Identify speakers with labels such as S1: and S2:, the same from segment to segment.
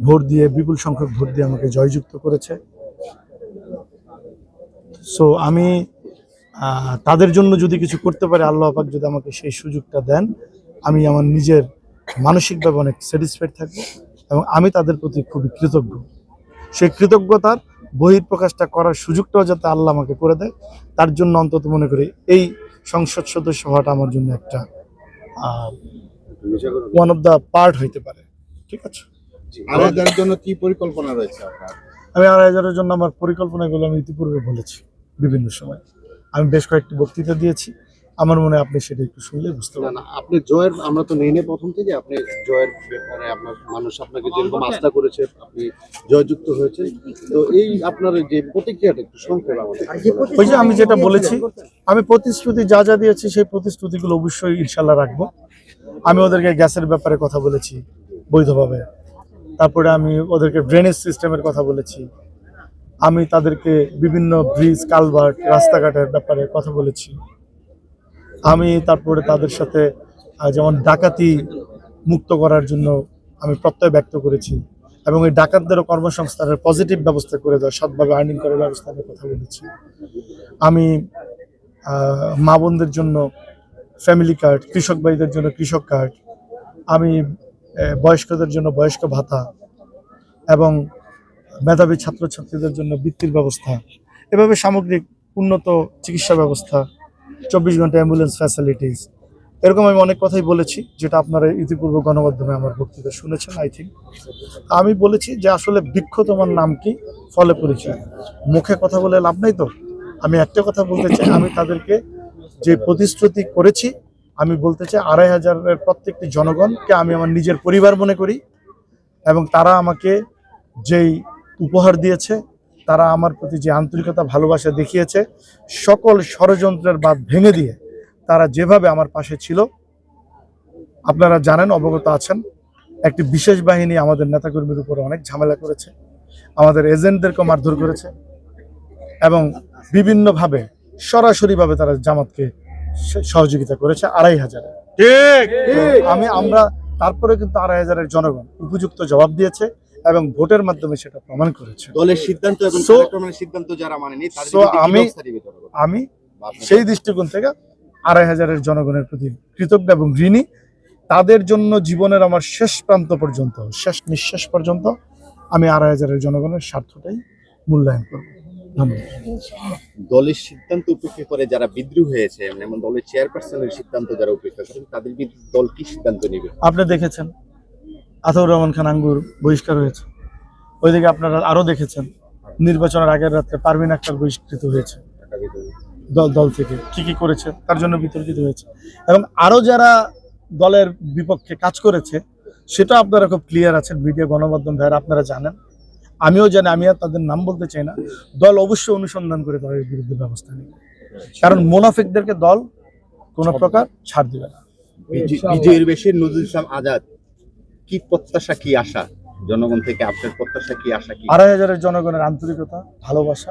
S1: Vote দিয়ে, বিপুল সংখ্যক vote দিয়ে আমাকে জয়যুক্ত করেছে। সো আমি তাদের জন্য যদি কিছু করতে পারি, আল্লাহ পাক যদি আমাকে সেই সুযোগটা দেন, আমি আমার নিজের মানসিকভাবে অনেক স্যাটিসফাইড থাকবো এবং আমি তাদের প্রতি খুবই কৃতজ্ঞ। সেই কৃতজ্ঞতার বহিঃপ্রকাশটা করার সুযোগটাও যাতে আল্লাহ আমাকে করে দেয়, তার জন্য অন্তত মনে করি এই সংসদ সদস্য হওয়াটা আমার জন্য একটা ওয়ান অফ দ্য পার্ট হইতে পারে। ঠিক আছে,
S2: আড়াইহাজারের জন্য কি পরিকল্পনা রয়েছে আপনার?
S1: আমি ২,৫০০ জন্য আমার পরিকল্পনাগুলো আমি ইতিপূর্বে বলেছি বিভিন্ন সময়। আমি বেশ কয়েকটি বক্তৃতা দিয়েছি, আমার মনে হয় আপনি সেটা একটু শুনলে বুঝতে পারবেন।
S2: না, আপনি জয়ের, আমরা তো নেই প্রথম থেকে আপনি জয়ের ব্যাপারে আপনার মানুষ আপনাকে যেরকম আস্থা করেছে, আপনি জয়যুক্ত হয়েছে, তো এই আপনার যে প্রতিক্রিয়াটা একটু সংক্ষেপে আমাদের।
S1: ওই যে আমি যেটা বলেছি, আমি প্রতিশ্রুতি যা যা দিয়েছি সেই প্রতিশ্রুতিগুলো অবশ্যই ইনশাল্লাহ রাখবো। আমি ওদেরকে গ্যাসের ব্যাপারে কথা বলেছি বৈধভাবে, তারপরে আমি ওদেরকে ড্রেনেজ সিস্টেমের কথা বলেছি, আমি তাদেরকে বিভিন্ন ব্রিজ, কালভার্ট, রাস্তাঘাটের ব্যাপারে কথা বলেছি, আমি তারপরে তাদের সাথে যেমন ডাকাতি মুক্ত করার জন্য আমি প্রত্যয় ব্যক্ত করেছি এবং এই ডাকাতদেরও কর্মসংস্থানের পজিটিভ ব্যবস্থা করে দেওয়া, সৎভাবে আর্নিং করার ব্যবস্থা নিয়ে কথা বলেছি। আমি মা বোনদের জন্য ফ্যামিলি কার্ড, কৃষক ভাইদের জন্য কৃষক কার্ড, আমি বয়স্কদের জন্য বয়স্ক ভাতা এবং মেধাবী ছাত্রছাত্রীদের জন্য বৃত্তির ব্যবস্থা, এভাবে সামগ্রিক উন্নত চিকিৎসা ব্যবস্থা, ২৪ ঘন্টা অ্যাম্বুলেন্স ফ্যাসিলিটিস, এরকম আমি অনেক কথাই বলেছি, যেটা আপনারা ইতিপূর্বে গণমাধ্যমে আমার বক্তৃতা শুনেছেন আই থিঙ্ক। আমি বলেছি যে আসলে বৃক্ষ তোমার নাম কি, ফলে পরিচয়, মুখে কথা বলে লাভ নাই। তো আমি একটা কথা বলতে চাই, আমি তাদেরকে যে প্রতিশ্রুতি করেছি, আমি বলতে চাই ২,৫০০-এর প্রত্যেকটি জনগণকে আমি আমার নিজের পরিবার মনে করি এবং তারা আমাকে যেই উপহার দিয়েছে, তারা আমার প্রতি যে আন্তরিকতা ভালোবাসা দেখিয়েছে, সকল ষড়যন্ত্রের বাঁধ ভেঙে দিয়ে তারা যেভাবে আমার পাশে ছিল, আপনারা জানেন, অবগত আছেন, একটি বিশেষ বাহিনী আমাদের নেতাকর্মীর উপরে অনেক ঝামেলা করেছে, আমাদের এজেন্টদেরকে মারধর করেছে এবং বিভিন্নভাবে সরাসরিভাবে তারা জামাতকে সহযোগিতা করেছে ২,৫০০-এ। আমরা তারপরে কিন্তু ২,৫০০-এর জনগণ উপযুক্ত জবাব দিয়েছে এবং ভোটের মাধ্যমে সেটা প্রমাণ করেছে।
S2: দলের সিদ্ধান্ত এবং কার্যক্রমের সিদ্ধান্ত যারা মানেনি,
S1: আমি সেই দৃষ্টিকোণ থেকে ২,৫০০-এর জনগণের প্রতি কৃতজ্ঞ এবং ঋণী। তাদের জন্য জীবনের আমার শেষ প্রান্ত পর্যন্ত, শেষ নিঃশ্বাস পর্যন্ত আমি ২,৫০০-এর জনগণের স্বার্থটাই মূল্যায়ন করব। ধন্যবাদ।
S2: দলের সিদ্ধান্ত উপেক্ষা করে যারা বিদ্রোহ হয়েছে, যেমন দলের চেয়ারপারসনের সিদ্ধান্ত যারা উপেক্ষা করেন, তাদের বিরুদ্ধে দল কি সিদ্ধান্ত নেবে? আপনি
S1: দেখেছেন আতাউর রহমান খান আঙ্গুর বহিষ্কার হয়েছে, ওইদিকে আপনারা আরো দেখেছেন নির্বাচনের আগের রাত্রে পারভিন আক্তার বহিষ্কৃত হয়েছে দল থেকে, কি করেছে তার জন্য বিতর্কিত হয়েছে এবং আরো যারা দলের বিপক্ষে কাজ করেছে সেটা আপনারা খুব ক্লিয়ার আছেন, মিডিয়া গণমাধ্যম ভাইরা আপনারা জানেন, আমিও জানি, আমি আর তাদের নাম বলতে চাই না। দল অবশ্যই অনুসন্ধান করে তাদের বিরুদ্ধে ব্যবস্থা নেবে, কারণ মুনাফিকদেরকে দল কোনো প্রকার ছাড় দিবে না।
S2: বিজয়ের বেশি নজরুল ইসলাম আজাদ, কি প্রত্যাশা, কি আশা জনগণ থেকে? আপনার প্রত্যাশা কি, আশা কি?
S1: ২,৫০০-এর জনগণের আন্তরিকতা, ভালোবাসা,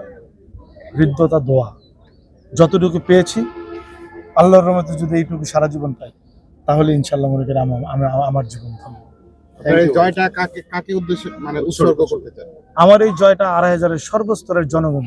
S1: হৃদ্যতা, দোয়া যতটুকু পেয়েছি, আল্লাহর রহমতে যদি এইটুকু সারা জীবন পাই, তাহলে ইনশাল্লাহ মনে করি আমার জীবন ধন্য।
S2: জয়টা কাকে উদ্দেশ্যে মানে উৎসর্গ করতে চান?
S1: আমার এই জয়টা ২,৫০০-এর সর্বস্তরের জনগণ।